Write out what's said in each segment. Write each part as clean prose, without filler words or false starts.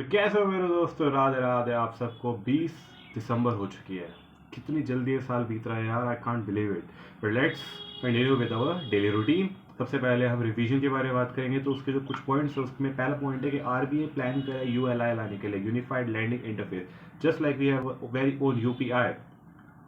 तो कैसे हो मेरे दोस्तों, राधे राधे। आप सबको 20 दिसंबर हो चुकी है। कितनी जल्दी ये साल बीत रहा है यार, I can't believe it. But let's continue with our daily routine. सबसे पहले हम रिवीजन के बारे में बात करेंगे। तो उसके जो कुछ पॉइंट्स है उसमें पहला पॉइंट है कि आरबीआई प्लान करे यूएलआई लाने के लिए, unified lending interface, just like we have very own UPI,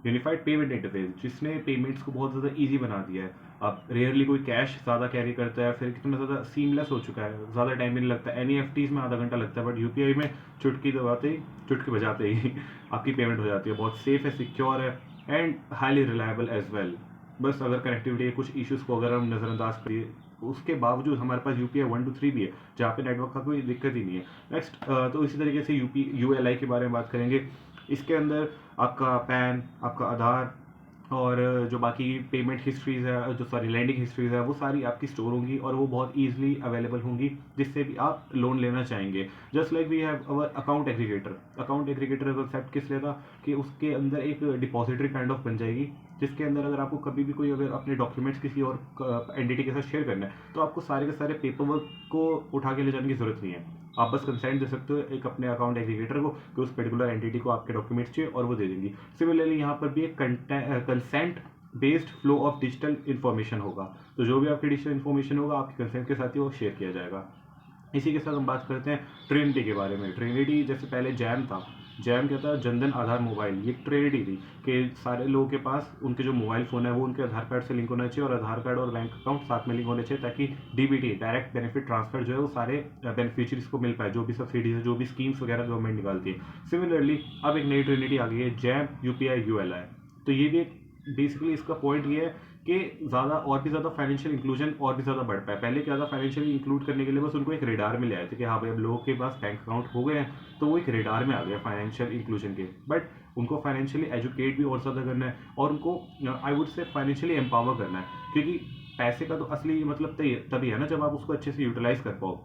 unified payment interface, जिसने पेमेंट्स को बहुत ज़्यादा इजी बना दिया है। अब रेयरली कोई कैश ज़्यादा कैरी करता है, फिर कितना ज़्यादा सीमलेस हो चुका है, ज़्यादा टाइम भी नहीं लगता। एनईएफटीज में आधा घंटा लगता है, बट यूपीआई में चुटकी बजाते ही आपकी पेमेंट हो जाती है। बहुत सेफ है, सिक्योर है and highly reliable as well. बस अगर कनेक्टिविटी के कुछ इश्यूज़ को अगर हम नज़रअंदाज करिए, उसके बावजूद हमारे पास यूपीआई 1 to 3 भी है, जहाँ पे नेटवर्क का कोई दिक्कत ही नहीं है। नेक्स्ट, तो इसी तरीके से यूएलआई के बारे में बात करेंगे। इसके अंदर आपका पैन, आपका आधार और जो बाकी पेमेंट हिस्ट्रीज़ है, जो सॉरी लैंडिंग हिस्ट्रीज़ है, वो सारी आपकी स्टोर होंगी और वो बहुत ईजिली अवेलेबल होंगी, जिससे भी आप लोन लेना चाहेंगे। Just like we have our account aggregator. Account aggregator concept किस लेगा कि उसके अंदर एक डिपॉजिटरी काइंड ऑफ बन जाएगी, जिसके अंदर अगर आपको कभी भी कोई अगर अपने डॉक्यूमेंट्स किसी और एंटिटी के साथ शेयर करना है, तो आपको सारे के सारे पेपर वर्क को उठा के ले जाने की जरूरत नहीं है। आप बस कंसेंट दे सकते हो एक अपने अकाउंट एग्रीगेटर को कि उस पर्टिकुलर एंटिटी को आपके डॉक्यूमेंट्स चाहिए, और वो दे देंगी। सिमिलरली यहाँ पर भी एक consent based flow of digital information होगा। तो जो भी आपकी डिजिटल इन्फॉर्मेशन होगा, आपके कंसेंट के साथ ही वो शेयर किया जाएगा। इसी के साथ हम बात करते हैं ट्रिनिटी के बारे में। ट्रिनिटी जैसे पहले जैम था, जैम क्या था, जनधन आधार मोबाइल। ये ट्रिनिटी थी कि सारे लोगों के पास उनके जो मोबाइल फ़ोन है वो उनके आधार कार्ड से लिंक होना चाहिए, और आधार कार्ड और बैंक अकाउंट साथ में लिंक होने चाहिए, ताकि डीबीटी, डायरेक्ट बेनिफिट ट्रांसफर, जो है वो सारे बेनिफिशियरीज को मिल पाए, जो भी सब्सिडीज है, जो भी स्कीम्स वगैरह गवर्नमेंट निकालती है। सिमिलरली अब एक नई ट्रिनिटी आ गई है, जैम यूपीआई यूएलआई। तो ये भी एक बेसिकली इसका पॉइंट ये है कि ज़्यादा और भी ज़्यादा फाइनेंशियल इंक्लूजन और भी ज़्यादा बढ़ पाए। पहले क्या था, फाइनेंशियली इंक्लूड करने के लिए बस उनको एक रेडार में ले आए थे कि हाँ भाई अब लोगों के पास बैंक अकाउंट हो गए हैं, तो वो एक रेडार में आ गया फाइनेंशियल इंक्लूजन के। बट उनको फाइनेंशियली एजुकेट भी और ज़्यादा करना है, और उनको I would say financially empower करना है, क्योंकि पैसे का तो असली मतलब तभी है ना जब आप उसको अच्छे से यूटिलाइज कर पाओ।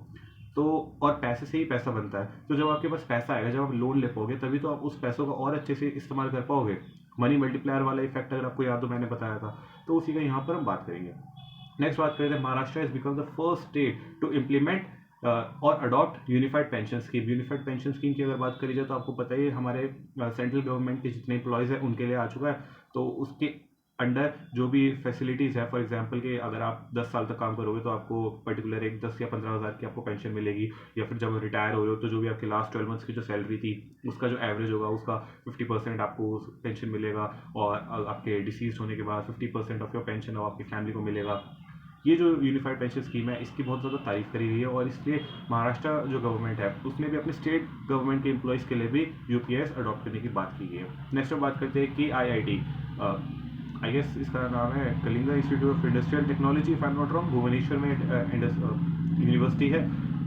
तो और पैसे से ही पैसा बनता है। तो जब आपके पास पैसा आएगा, जब आप लोन ले पाओगे, तभी तो आप उस पैसों का और अच्छे से इस्तेमाल कर पाओगे। मनी मल्टीप्लायर वाला इफेक्ट अगर आपको याद हो, मैंने बताया था, तो उसी का यहाँ पर हम बात करेंगे। नेक्स्ट बात करते हैं, Maharashtra is become the first state to implement और adopt unified pension scheme. Unified pension scheme की अगर बात करी जाए, तो आपको पता ही है हमारे सेंट्रल गवर्नमेंट के जितने एम्प्लॉयज़ हैं उनके लिए आ चुका है। तो उसके अंडर जो भी फैसिलिटीज़ है, फॉर एग्जांपल कि अगर आप 10 साल तक काम करोगे तो आपको पर्टिकुलर एक 10 या 15 हज़ार की आपको पेंशन मिलेगी, या फिर जब रिटायर हो रहे हो तो जो भी आपके लास्ट 12 मंथ्स की जो सैलरी थी उसका जो एवरेज होगा उसका 50% आपको पेंशन मिलेगा, और आपके डिसीज होने के बाद 50% ऑफ योर पेंशन आपकी फैमिली को मिलेगा। ये जो यूनिफाइड पेंशन स्कीम है, इसकी बहुत ज़्यादा तारीफ करी गई है, और इसलिए महाराष्ट्र जो गवर्नमेंट है उसने भी अपने स्टेट गवर्नमेंट के एम्प्लॉयज़ के लिए भी यूपीएस अडॉप्ट करने की बात की गई है। नेक्स्ट हम बात करते हैं कि आईआईटी, आई गेस इसका नाम है Kalinga institute of industrial technology, if I am not wrong, Bhubaneswar में यूनिवर्सिटी है।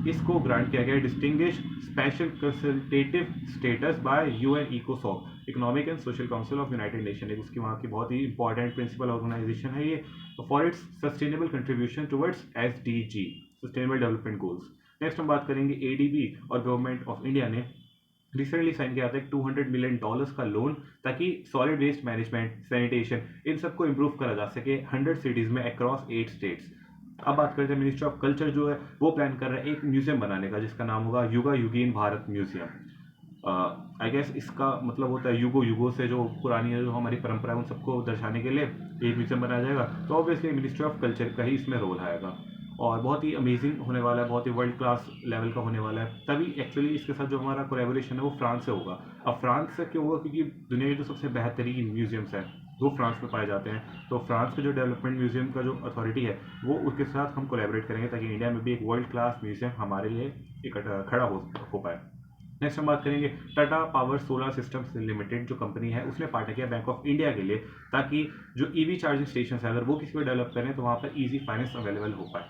इसको ग्रांट किया गया है distinguish special consultative status by UN इकोसॉक, economic and social council of United Nation. एक उसकी वहाँ की बहुत ही इंपॉर्टेंट प्रिंसिपल ऑर्गेनाइजेशन है ये, for its sustainable contribution towards SDG, sustainable development goals. Next हम बात करेंगे एडीबी और गवर्नमेंट ऑफ इंडिया ने रिसेंटली साइन किया था एक $200 मिलियन का लोन, ताकि सॉलिड वेस्ट मैनेजमेंट, सैनिटेशन, इन सबको इंप्रूव करा जा सके 100 सिटीज़ में अक्रॉस 8 स्टेट्स। अब बात करते हैं, मिनिस्ट्री ऑफ कल्चर जो है वो प्लान कर रहा है एक म्यूजियम बनाने का, जिसका नाम होगा युगा युगीन भारत म्यूजियम। आई गेस इसका मतलब होता है युगों युगों से जो पुरानी है, जो हमारी परंपरा है, उन सबको दर्शाने के लिए एक म्यूजियम बनाया जाएगा। तो ऑब्वियसली मिनिस्ट्री ऑफ कल्चर का ही इसमें रोल आएगा, और बहुत ही अमेजिंग होने वाला है, बहुत ही वर्ल्ड क्लास लेवल का होने वाला है। तभी एक्चुअली इसके साथ जो हमारा कोलैबोरेशन है वो फ्रांस से होगा। अब फ्रांस से क्यों होगा, क्योंकि दुनिया के जो सबसे बेहतरीन म्यूजियम्स हैं वो फ्रांस में पाए जाते हैं। तो फ्रांस के जो डेवलपमेंट म्यूजियम का जो अथॉरिटी है वो उसके साथ हम कोलैबोरेट करेंगे, ताकि इंडिया में भी एक वर्ल्ड क्लास म्यूजियम हमारे लिए खड़ा हो पाए। नेक्स्ट हम बात करेंगे Tata power solar systems limited जो कंपनी है, उसने पार्टनर किया बैंक ऑफ इंडिया के लिए, ताकि जो ईवी चार्जिंग स्टेशन है अगर वो किसी को डेवलप करें तो वहाँ पर ईजी फाइनेंस अवेलेबल हो पाए।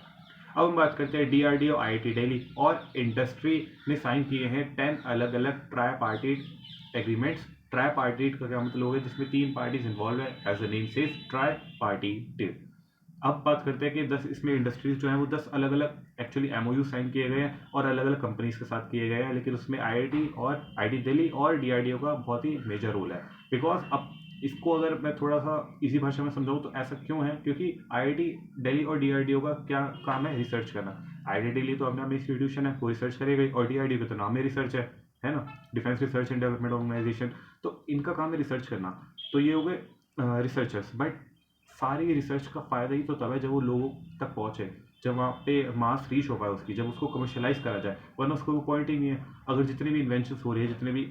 अब हम बात करते हैं डीआरडीओ, आईआईटी दिल्ली और इंडस्ट्री ने साइन किए हैं 10 अलग अलग tripartite agreements. Tripartite का क्या मतलब है, जिसमें 3 पार्टीज इन्वॉल्व है, as a name says tripartite. अब बात करते हैं कि 10 इसमें इंडस्ट्रीज जो हैं वो 10 अलग अलग एक्चुअली एमओयू साइन किए गए हैं और अलग अलग कंपनीज के साथ किए गए हैं, लेकिन उसमें आईआईटी दिल्ली और डीआरडीओ का बहुत ही मेजर रोल है। बिकॉज अब इसको अगर मैं थोड़ा सा इसी भाषा में समझाऊँ तो ऐसा क्यों है, क्योंकि आईआईटी दिल्ली और डीआरडीओ का क्या काम है, रिसर्च करना। आईआईटी दिल्ली तो अपना में इंस्टीट्यूशन है, वो रिसर्च करेगा, और डीआरडीओ का तो नाम है रिसर्च है ना, defence research and development organisation. तो इनका काम है रिसर्च करना। तो ये हो गए रिसर्चर्स। बट सारी रिसर्च का फ़ायदा ही तो तब है जब वो लोगों तक पहुँचे, जब वहाँ पे मास रीच हो पाए उसकी, जब उसको कमर्शलाइज करा जाए, वरना उसको कोई पॉइंट ही नहीं है। अगर जितनी भी इन्वेंशंस हो रही है, जितने भी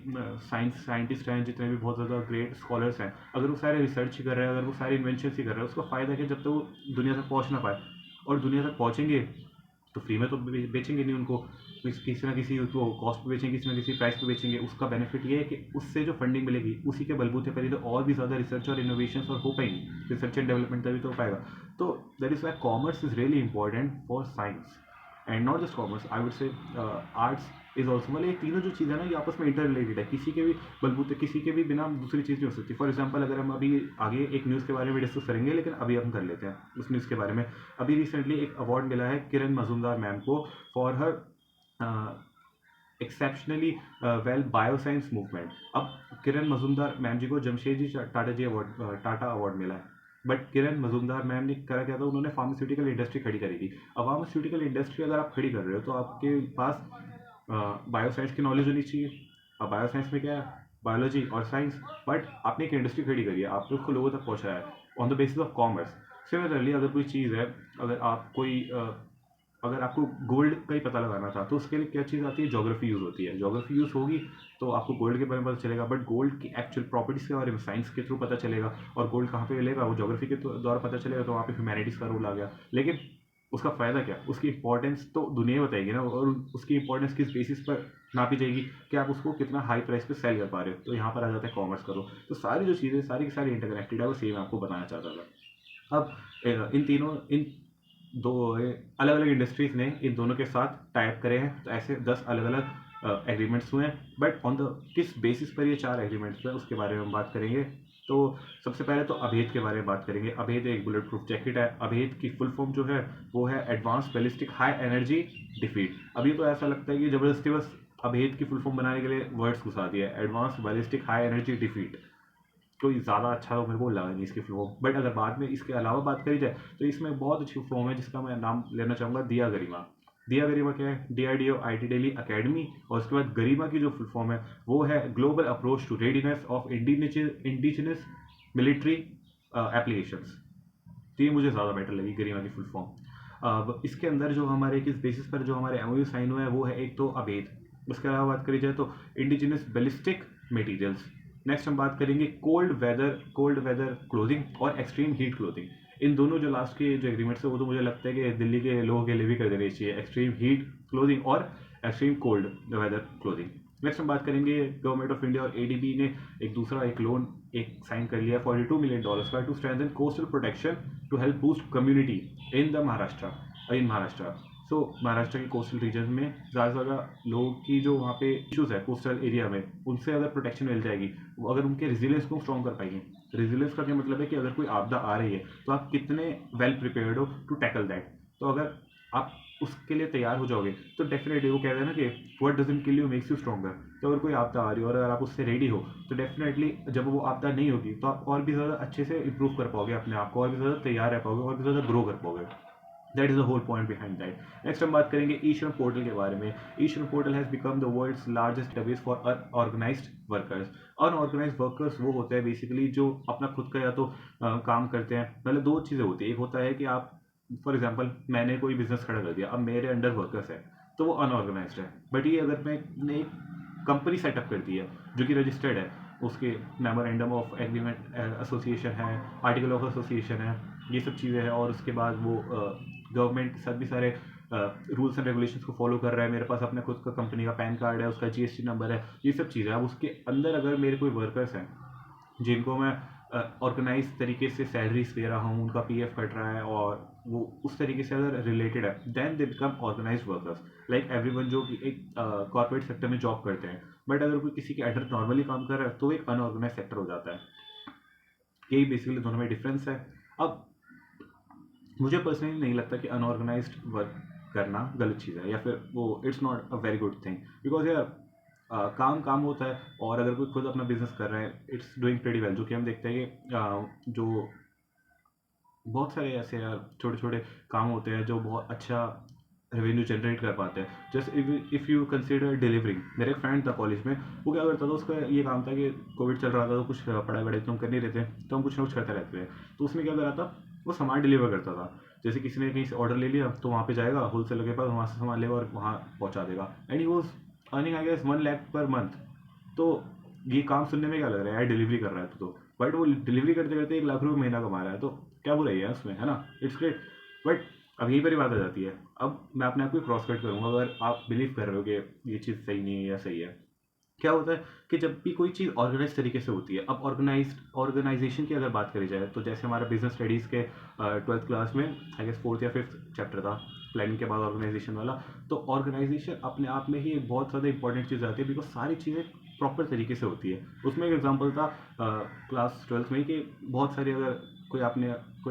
साइंटिस्ट हैं, जितने भी बहुत ज़्यादा ग्रेट स्कॉलर्स हैं, अगर वो सारे रिसर्च ही कर रहे हैं, अगर वो सारे इन्वेंशंस ही कर रहे हैं, उसका फ़ायदा क्या जब तक वो दुनिया तक पहुँच ना पाए। और दुनिया तक पहुँचेंगे तो फ्री में तो बेचेंगे नहीं उनको, किसी ना किसी उसको कॉस्ट पे बेचेंगे, किसी ना किसी प्राइस पे बेचेंगे। उसका बेनिफिट ये है कि उससे जो फंडिंग मिलेगी उसी के बलबूते पर ही तो और भी ज़्यादा रिसर्च और इनोवेशन और हो पाएंगी, रिसर्च एंड डेवलपमेंट तभी तो हो पाएगा। तो that is why commerce is really important for science and not just commerce, I would say arts is also. मतलब ये तीनों जो चीज़ें ना ये आपस में इंटर रिलेटेड है, किसी के भी बलबूते, किसी के भी बिना दूसरी चीज़ नहीं हो सकती। फॉर एग्जाम्पल अगर हम अभी आगे एक न्यूज़ के बारे में डिस्कस करेंगे, लेकिन अभी हम कर लेते हैं उस न्यूज़ के बारे में। अभी रिसेंटली एक अवार्ड मिला है किरण मजूमदार मैम को for her exceptionally well bioscience movement. अब किरण मजूमदार मैम जी को जमशेदजी टाटा जी अवार्ड, टाटा अवार्ड मिला है। बट किरण मजूमदार मैम ने करा क्या था, उन्होंने फार्मास्यूटिकल इंडस्ट्री खड़ी करी थी। अब फार्मास्यूटिकल इंडस्ट्री अगर आप खड़ी कर रहे हो तो आपके पास बायोसाइंस की नॉलेज होनी चाहिए। अब बायोसाइंस में क्या है, बायोलॉजी और साइंस। बट आपने एक इंडस्ट्री खड़ी करी है, आपने उसको लोगों तक पहुंचाया है on the basis of commerce. Similarly अगर कोई चीज़ है, अगर आप कोई अगर आपको गोल्ड का ही पता लगाना था तो उसके लिए क्या चीज़ आती है, ज्योग्राफी यूज़ होती है। ज्योग्राफी यूज़ होगी तो आपको गोल्ड के बारे में पता चलेगा, बट गोल्ड की एक्चुअल प्रॉपर्टीज़ के बारे में साइंस के थ्रू पता चलेगा। और गोल्ड कहाँ पे मिलेगा वो ज्योग्राफी के द्वारा पता चलेगा, तो वहाँ पे ह्यूमैनिटीज़ का रोल आ गया। लेकिन उसका फ़ायदा क्या, उसकी इंपॉर्टेंस तो दुनिया बताएगी ना, और उसकी इंपॉर्टेंस किस बेसिस पर नापी जाएगी कि आप उसको कितना हाई प्राइस पे सेल कर पा रहे हो। तो यहाँ पर आ जाता है कॉमर्स करो। तो सारी जो चीज़ें सारी की सारी इंटरकनेक्टेड है, वो सेम आपको बताना चाहता था। अब इन तीनों इन दो अलग अलग इंडस्ट्रीज ने इन दोनों के साथ टाइप करे हैं, तो ऐसे 10 अलग अलग एग्रीमेंट्स हुए हैं। बट ऑन द किस बेसिस पर ये 4 एग्रीमेंट्स हुए उसके बारे में हम बात करेंगे। तो सबसे पहले तो अभेद के बारे में बात करेंगे। अभेद एक बुलेट प्रूफ जैकेट है। अभेद की फुल फॉर्म जो है वो है advance ballistic high energy defeat. अभी तो ऐसा लगता है कि जबरदस्ती बस अभेद की फुल फॉर्म बनाने के लिए वर्ड्स घुसा दिया है, advance ballistic high energy defeat. कोई ज़्यादा अच्छा तो मेरे को लगा नहीं इसकी फ्लो। बट अगर बाद में इसके अलावा बात करी जाए तो इसमें बहुत अच्छी फॉर्म है जिसका मैं नाम लेना चाहूँगा, दिया गरिमा। दिया गरिमा क्या है, डीआरडीओ आईटी दिल्ली अकेडमी, और उसके बाद गरिमा की जो फुल फॉर्म है वो है global approach to readiness of indigenous military applications. तो ये मुझे ज़्यादा बेटर लगी गरिमा की फुल फॉर्म। अब इसके अंदर जो हमारे किस बेसिस पर जो हमारे एमओयू साइन हुआ है वो है एक तो अभेद। उसके अलावा बात करी जाए तो इंडिजिनस बैलिस्टिक मटेरियल्स। नेक्स्ट हम बात करेंगे कोल्ड वेदर क्लोथिंग और एक्सट्रीम हीट क्लोथिंग। इन दोनों जो लास्ट के जो एग्रीमेंट्स है वो तो मुझे लगता है कि दिल्ली के लोगों के लिए भी कर देनी चाहिए, एक्सट्रीम हीट क्लोथिंग और extreme cold weather clothing. Next हम बात करेंगे गवर्नमेंट ऑफ इंडिया और एडीबी ने एक लोन एक साइन कर लिया $42 मिलियन का to strengthen coastal protection to help boost community in Maharashtra. So Maharashtra के कोस्टल रीजन में ज़्यादा से ज़्यादा लोगों की जो वहाँ पे इशूज़ है कोस्टल एरिया में, उनसे अगर प्रोटेक्शन मिल जाएगी, वो अगर उनके रेजिलियंस को स्ट्रॉन्ग कर पाएंगे। रेजिलियंस का क्या मतलब है कि अगर कोई आपदा आ रही है तो आप कितने वेल प्रिपेयर्ड हो टू टैकल दैट। तो अगर आप उसके लिए तैयार हो जाओगे तो डेफिनेटली वो कहते हैं ना कि what doesn't kill you makes you stronger. तो अगर कोई आपदा आ रही है और अगर आप उससे रेडी हो तो डेफिनेटली जब वो आपदा नहीं होगी तो आप और भी ज़्यादा अच्छे से इंप्रूव कर पाओगे अपने आप को, और भी ज़्यादा तैयार रह पाओगे, और भी ज़्यादा ग्रो कर पाओगे। That is the whole point behind that. Next हम बात करेंगे ई श्रम पोर्टल के बारे में। E Shram portal has become the world's largest database for unorganised workers. Unorganised workers वो होते हैं बेसिकली जो अपना खुद का या तो काम करते हैं। मतलब दो चीज़ें होती है, एक होता है कि आप फॉर एग्जाम्पल मैंने कोई बिजनेस खड़ा कर दिया, अब मेरे अंडर वर्कर्स है तो वो अनऑर्गेनाइज्ड है। बट ये अगर मैंने एक कंपनी सेटअप कर दी है जो कि रजिस्टर्ड है, उसके मेमोरेंडम ऑफ एग्रीमेंट एसोसिएशन है, आर्टिकल ऑफ एसोसिएशन है, ये सब चीज़ें हैं, और उसके बाद वो गवर्नमेंट के साथ भी सारे रूल्स एंड रेगुलेशंस को फॉलो कर रहा है, मेरे पास अपने खुद का कंपनी का पैन कार्ड है, उसका जीएसटी नंबर है, ये सब चीज़ें। अब उसके अंदर अगर मेरे कोई वर्कर्स हैं जिनको मैं ऑर्गेनाइज तरीके से सैलरीज दे रहा हूँ, उनका पीएफ कट रहा है, और वो उस तरीके से अगर रिलेटेड है, then they become organise workers like everyone जो कि एक कॉर्पोरेट सेक्टर में जॉब करते हैं। बट अगर कोई किसी के अंडर नॉर्मली काम कर रहा है तो वो एक अनऑर्गेनाइज सेक्टर हो जाता है। यही बेसिकली दोनों में डिफरेंस है। अब मुझे पर्सनली नहीं लगता कि अनऑर्गेनाइज्ड वर्क करना गलत चीज़ है, या फिर वो it's not a very good thing, because यार काम काम होता है, और अगर कोई खुद अपना बिजनेस कर रहा है इट्स डूइंग प्रेटी वेल, जो कि हम देखते हैं कि जो बहुत सारे ऐसे यार छोटे छोटे काम होते हैं जो बहुत अच्छा रेवेन्यू जनरेट कर पाते हैं। Just if you consider delivering, मेरे एक फ्रेंड था कॉलेज में, वो क्या करता था, उसका ये काम था कि कोविड चल रहा था तो कुछ पढ़ाई वढ़ाई तो हम कर नहीं रहे थे, तो हम कुछ ना कुछ करते रहते थे। तो उसमें क्या करा था, वो सामान डिलीवर करता था। जैसे किसी ने कहीं से ऑर्डर ले लिया तो वहाँ पे जाएगा होलसेलर के पास, वहाँ से सामान लेगा और वहाँ पहुँचा देगा, and he was earning I guess 1 lakh per month. तो ये काम सुनने में क्या लग रहा है यार, डिलीवरी कर रहा है तो बट वो डिलीवरी करते करते 1 लाख रुपये महीना कमा रहा है, तो क्या बुराई है उसमें, है ना, इट्स ग्रेट। बट अब यहीं पर ही बात आ जाती है। अब मैं अपने आप को क्रॉस कट करूँगा, अगर आप बिलीव कर रहे हो कि ये चीज़ सही नहीं है या सही है। क्या होता है कि जब भी कोई चीज़ ऑर्गेनाइज तरीके से होती है, अब ऑर्गेनाइजेशन की अगर बात करी जाए, तो जैसे हमारा बिजनेस स्टडीज़ के 12th क्लास में आई गेस 4th या 5th चैप्टर था, प्लानिंग के बाद ऑर्गेनाइजेशन वाला। तो ऑर्गेनाइजेशन अपने आप में ही एक बहुत ज़्यादा इंपॉर्टेंट चीज़ आती है, बिकॉज सारी चीज़ें प्रॉपर तरीके से होती है। उसमें एक एग्जांपल था क्लास 12th में कि बहुत सारी, अगर कोई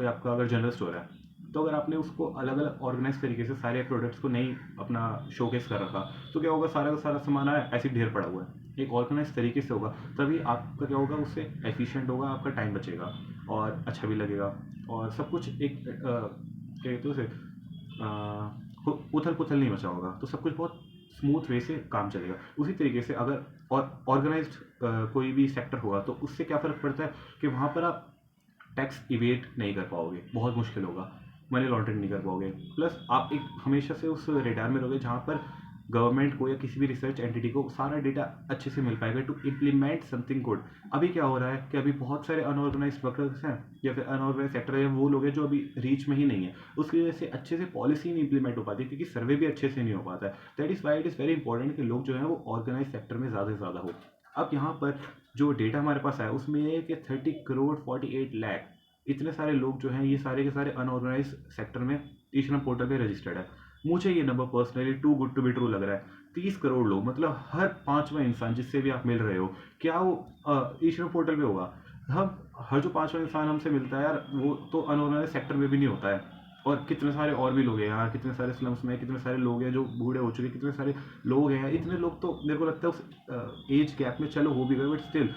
आपका अगर जनरल स्टोर है, तो अगर आपने उसको अलग अलग ऑर्गेनाइज तरीके से सारे प्रोडक्ट्स को नहीं अपना शोकेस कर रखा, तो क्या होगा, सारा का सारा सामान आया ऐसे ही ढेर पड़ा हुआ है। एक ऑर्गेनाइज तरीके से होगा तभी आपका क्या होगा, उससे एफिशिएंट होगा, आपका टाइम बचेगा और अच्छा भी लगेगा, और सब कुछ एक क्या कहते हैं उसे, उथल पुथल नहीं मचा होगा, तो सब कुछ बहुत स्मूथ वे से काम चलेगा। उसी तरीके से अगर और ऑर्गेनाइज्ड कोई भी सेक्टर होगा, तो उससे क्या फ़र्क पड़ता है कि वहाँ पर आप टैक्स इवेट नहीं कर पाओगे, बहुत मुश्किल होगा, मनी लॉन्ड्रिंग नहीं कर पाओगे, प्लस आप एक हमेशा से उस रेडार में रहोगे जहाँ पर गवर्नमेंट को या किसी भी रिसर्च एंटिटी को सारा डेटा अच्छे से मिल पाएगा टू इम्प्लीमेंट समथिंग गुड। अभी क्या हो रहा है कि अभी बहुत सारे अनऑर्गेनाइज वर्कर्स हैं या फिर अनऑर्गेनाइज सेक्टर है, वो लोग हैं जो अभी रीच में ही नहीं है, उसकी वजह से अच्छे से पॉलिसी नहीं इंप्लीमेंट हो पाती, क्योंकि सर्वे भी अच्छे से नहीं हो पाता है। That is why it is very important कि लोग जो है वो ऑर्गेनाइज सेक्टर में ज़्यादा से ज़्यादा हो। अब यहाँ पर जो डेटा हमारे पास है उसमें ये है कि 30 करोड़ 48 लाख, इतने सारे लोग जो हैं ये सारे के सारे अनऑर्गेनाइज सेक्टर में ई श्रम पोर्टल पे रजिस्टर्ड है। मुझे ये number personally too good to be true लग रहा है। 30 करोड़ लोग, मतलब हर पांचवा इंसान जिससे भी आप मिल रहे हो, क्या वो ई श्रम पोर्टल पे होगा? हम हर जो पांचवा इंसान हमसे मिलता है यार, वो तो अनऑर्गेनाइज सेक्टर में भी नहीं होता है। और कितने सारे और भी लोग हैं यार, कितने सारे स्लम्स में कितने सारे लोग हैं जो बूढ़े हो चुके, कितने सारे लोग हैं, इतने लोग तो मेरे को लगता है उस एज गैप में चलो हो भी गए, बट स्टिल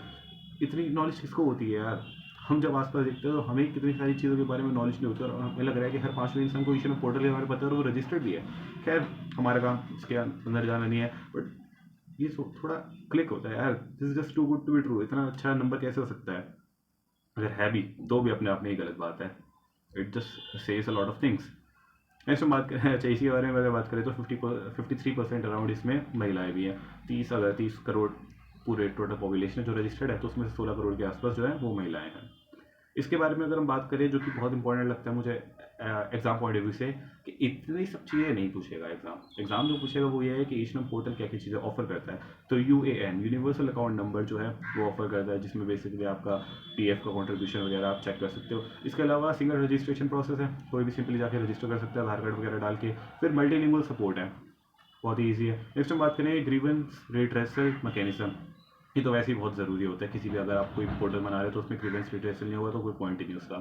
इतनी नॉलेज किसको होती है यार? हम जब आसपास देखते हैं तो हमें कितनी सारी चीज़ों के बारे में नॉलेज नहीं होती, और हमें लग रहा है कि हर पांचवें इंसान को ईश्वर पोर्टल के बारे में पता है और वो रजिस्टर्ड भी है। खैर, हमारा काम इसके अंदर जाना नहीं है, बट ये थोड़ा क्लिक होता है यार, this is just too good to be true. इतना अच्छा नंबर कैसे हो सकता है? अगर है भी तो भी अपने आप में ही गलत बात है। It just says a lot of things. इसमें बात करें, अच्छा इसी के बारे में अगर बात करें तो 53% अराउंड इसमें महिलाएं भी हैं। 30 करोड़ पूरे टोटल पॉपुलेशन है जो रजिस्टर्ड है, तो उसमें से 16 करोड़ के आसपास जो है वो महिलाएं हैं। इसके बारे में अगर हम बात करें, जो कि बहुत इंपॉर्टेंट लगता है मुझे एग्जाम पॉइंट ऑफ व्यू से, कि इतनी सब चीज़ें नहीं पूछेगा एग्जाम जो पूछेगा वो ये है कि ईश्रम पोर्टल क्या क्या चीज़ें ऑफर करता है। तो UAN यूनिवर्सल अकाउंट नंबर जो है वो ऑफर करता है, जिसमें बेसिकली आपका PF का कॉन्ट्रीब्यूशन वगैरह आप चेक कर सकते हो। इसके अलावा सिंगल रजिस्ट्रेशन प्रोसेस है, कोई भी सिंपली जाके रजिस्टर कर सकता है आधार कार्ड वगैरह डाल के। फिर मल्टीलिंगुअल सपोर्ट है, बहुत ही ईजी है। नेक्स्ट हम बात करें ग्रीवेंस रिड्रेसल मैकेनिज्म, ये तो वैसे ही बहुत ज़रूरी होता है किसी भी, अगर आप कोई पोर्टल बना रहे हो तो उसमें ग्रीवेंस रिड्रेसल नहीं होगा तो कोई पॉइंट ही नहीं उसका।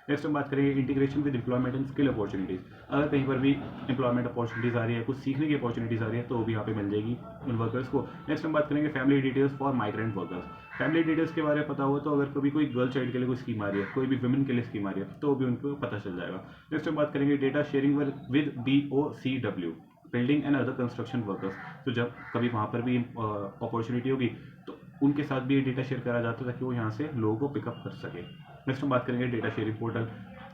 नेक्स्ट हम बात करेंगे integration with employment and skill opportunities. अगर कहीं पर भी एम्प्लॉयमेंट अपॉर्चुनिटीज़ आ रही है, कुछ सीखने की अपॉर्चुनिटीज़ आ रही है, तो वो भी यहाँ पे मिल जाएगी उन वर्कर्स को। नेक्स्ट हम बात करेंगे family details for migrant workers. Family details के बारे में पता हो तो अगर कभी कोई गर्ल चाइल्ड के लिए कोई स्कीम आ रही है, कोई भी वुमेन के लिए स्कीम आ रही है, तो वो भी उनको पता चल जाएगा। नेक्स्ट हम बात करेंगे data sharing with BOCW, building and other construction workers. तो जब कभी वहाँ पर भी अपॉर्चुनिटी होगी तो उनके साथ भी डेटा शेयर करा जाता है ताकि वो यहाँ से लोगों को पिकअप कर सके। नेक्स्ट हम बात करेंगे data sharing portal.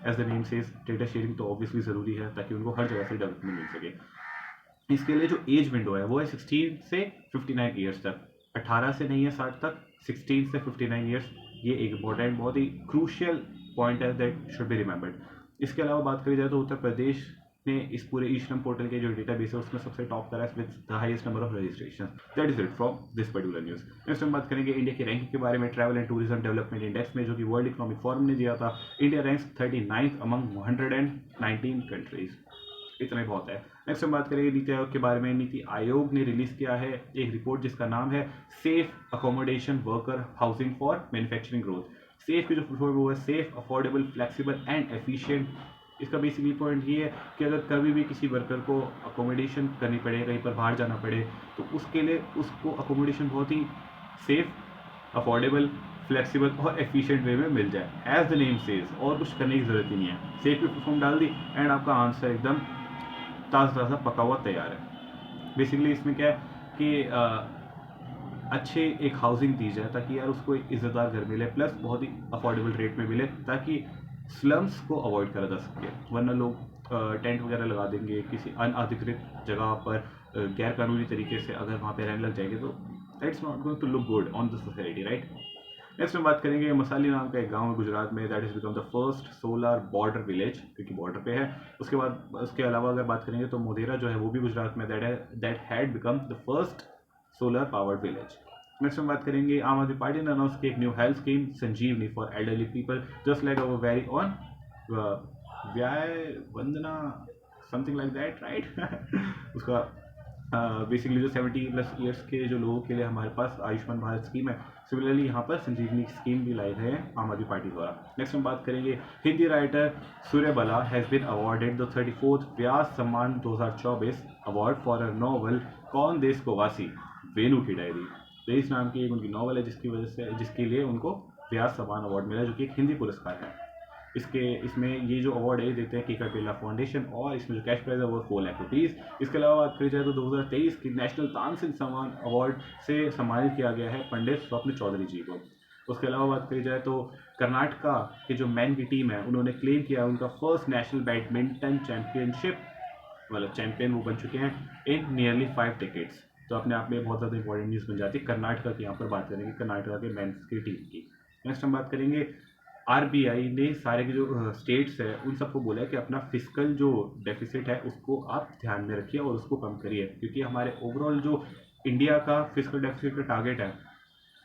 As the name says, data sharing तो ऑब्वियसली ज़रूरी है ताकि उनको हर जगह से डेवलपमेंट मिल सके। इसके लिए जो एज विंडो है वो है 16 से 59 ईयर्स तक, 18 से नहीं है 60 तक, 16 से 59 ईयर्स। ये एक इंपॉर्टेंट बहुत ही क्रूशियल पॉइंट है दैट शुड बी रिमेंबर्ड। इसके अलावा बात करी जाए तो उत्तर प्रदेश ने इस पूरे ई श्रम पोर्टल के जो डेटाबेस है उसमें सबसे टॉप करा है with the highest number of registration. That is it from this particular news. Next हम बात करेंगे इंडिया की रैंकिंग के बारे में। Travel and tourism development index में, जो कि वर्ल्ड इकोनॉमिक फोरम ने दिया था, India ranks 39th among 119 countries. इतना ही बहुत है। नेक्स्ट हम बात करेंगे नीति आयोग के बारे में। नीति आयोग ने रिलीज किया है एक रिपोर्ट जिसका नाम है safe accommodation worker housing for manufacturing growth. Safe की जो फुल फॉर्म वो है safe, affordable, flexible and efficient इसका बेसिकली पॉइंट ये है कि अगर कभी भी किसी वर्कर को अकोमोडेशन करनी पड़े, कहीं पर बाहर जाना पड़े, तो उसके लिए उसको अकोमोडेशन बहुत ही सेफ, अफोर्डेबल, फ्लेक्सिबल और एफिशिएंट वे में मिल जाए, एज द नेम सेज। और कुछ करने की ज़रूरत ही नहीं है, सेफ पे फॉर्म डाल दी एंड आपका आंसर एकदम ताज़ा ताज़ा पका हुआ तैयार है। बेसिकली इसमें क्या है कि अच्छे एक हाउसिंग दी जाए ताकि यार उसको एक इज़्ज़तदार घर मिले, प्लस बहुत ही अफोर्डेबल रेट में मिले, ताकि स्लम्स को अवॉइड करा जा सके। वरना लोग टेंट वगैरह लगा देंगे किसी अनअधिकृत जगह पर, गैर कानूनी तरीके से अगर वहाँ पे रहने लग जाएंगे, तो that's not going to look good on the society, right. Next हम बात करेंगे मसाली नाम का एक गांव है गुजरात में, that is become the first solar border village, क्योंकि बॉर्डर पे है। उसके बाद उसके अलावा अगर बात करेंगे तो मोधेरा जो है वो भी गुजरात में, that had become the first solar powered village. Next हम बात करेंगे आम आदमी पार्टी ने अनाउंस की एक new health scheme Sanjeevani for elderly people, just like our very own Vayo Vandana, something like that, right. उसका बेसिकली जो 70+ ईयर्स के जो लोगों के लिए हमारे पास आयुष्मान भारत स्कीम है, सिमिलरली यहाँ पर संजीवनी स्कीम भी लाई है आम आदमी पार्टी द्वारा। नेक्स्ट हम बात करेंगे Hindi writer Suryabala has been awarded the 34th Vyas Samman 2024 award for a novel कौन देश को वासी, वेणु की डायरी। तेईस नाम की एक उनकी नॉवल है जिसके लिए उनको व्यास सम्मान अवार्ड मिला, जो कि एक हिंदी पुरस्कार है। इसमें ये जो अवार्ड है देते हैं केकर बिरला फाउंडेशन, और इसमें जो कैश प्राइज है वो 4 लाख रुपीज़। इसके अलावा बात करी जाए तो 2023 की नेशनल तानसेन सम्मान अवार्ड से सम्मानित किया गया है पंडित स्वप्न चौधरी जी को। उसके अलावा बात करी जाए तो कर्नाटका की जो मैन की टीम है उन्होंने क्लेम किया उनका फर्स्ट नेशनल बैडमिंटन चैंपियनशिप, मतलब चैंपियन वो बन चुके हैं इन नियरली 5 डेकेड्स। तो अपने आप में बहुत ज़्यादा इंपॉर्टेंट न्यूज़ बन जाती है कर्नाटका की। यहाँ पर बात करेंगे कर्नाटका के मेंस की टीम की। नेक्स्ट हम बात करेंगे आरबीआई ने सारे के जो स्टेट्स है उन सबको बोला है कि अपना फिजिकल जो डेफिसिट है उसको आप ध्यान में रखिए और उसको कम करिए, क्योंकि हमारे ओवरऑल जो इंडिया का फिजिकल डेफिसिट का टारगेट है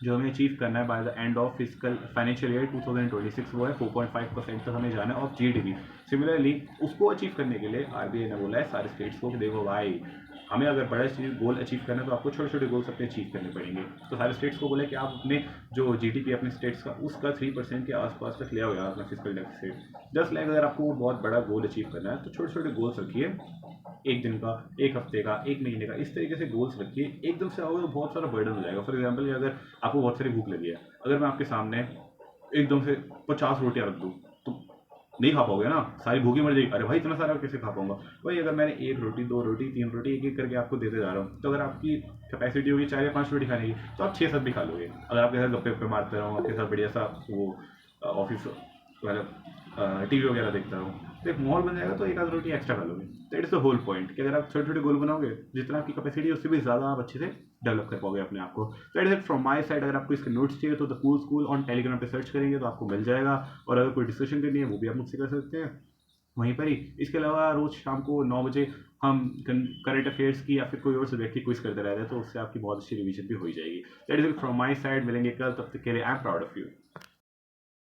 जो हमें अचीव करना है by the end of physical financial year 2026, वो है 4.5% तक हमें जाना है ऑफ जीडीपी। सिमिलरली उसको अचीव करने के लिए आरबीआई ने बोला है सारे स्टेट्स को कि देखो भाई, हमें अगर बड़ा गोल अचीव करना है तो आपको छोटे छोटे गोल्स अपने अचीव करने पड़ेंगे। तो सारे स्टेट्स को बोला है कि आप अपने जो जीडीपी अपने स्टेट्स का उसका 3% के आसपास तक ले आओ यार अपना फिजिकल डेफिसिट। जस्ट लाइक अगर आपको बहुत बड़ा गोल अचीव करना है तो छोटे छोटे गोल्स रखिए, एक दिन का, एक हफ्ते का, एक महीने का, इस तरीके से गोल्स रखिए। एकदम से आओगे तो बहुत सारा बर्डन हो जाएगा। फॉर एग्जाम्पल अगर आपको बहुत सारी भूख लगी है, अगर मैं आपके सामने एकदम से 50 रोटियां रख दूँ तो नहीं खा पाओगे ना, सारी भूखी मर जाएगी। अरे भाई इतना सारा कैसे खा पाऊंगा। वही अगर मैंने 1 रोटी 2 रोटी 3 रोटी एक एक करके आपको देते जा रहा हूँ, तो अगर आपकी कैपेसिटी होगी 4 या 5 रोटी खाने की तो आप 6-7 भी खा लोगे। अगर आपके साथ गप्पे गप्पे मारते रहो, आपके साथ बढ़िया सा वो ऑफिस मतलब टीवी वगैरह देखता रहूँ, तो एक माहौल बन जाएगा, तो एक आध रोटी एक्स्ट्रा खा लोगे। That is the whole point कि अगर आप छोटे छोटे गोल बनाओगे जितना आपकी कैपेसिटी है उससे भी ज़्यादा आप अच्छे से डेवलप कर पाओगे अपने आप को। That is it from my side. अगर आपको इसके नोट्स चाहिए तो the cool school on Telegram पे सर्च करेंगे तो आपको मिल जाएगा, और अगर कोई डिस्कशन करनी है वो भी आप मुझसे कर सकते हैं वहीं पर ही। इसके अलावा रोज़ शाम को 9 बजे हम करंट अफेयर्स की या फिर कोई और सब्जेक्ट की क्विज करते रहते हैं, तो उससे आपकी बहुत अच्छी रिवीजन भी हो जाएगी। That is it from my side. मिलेंगे कल, तब तक के लिए I am proud of you.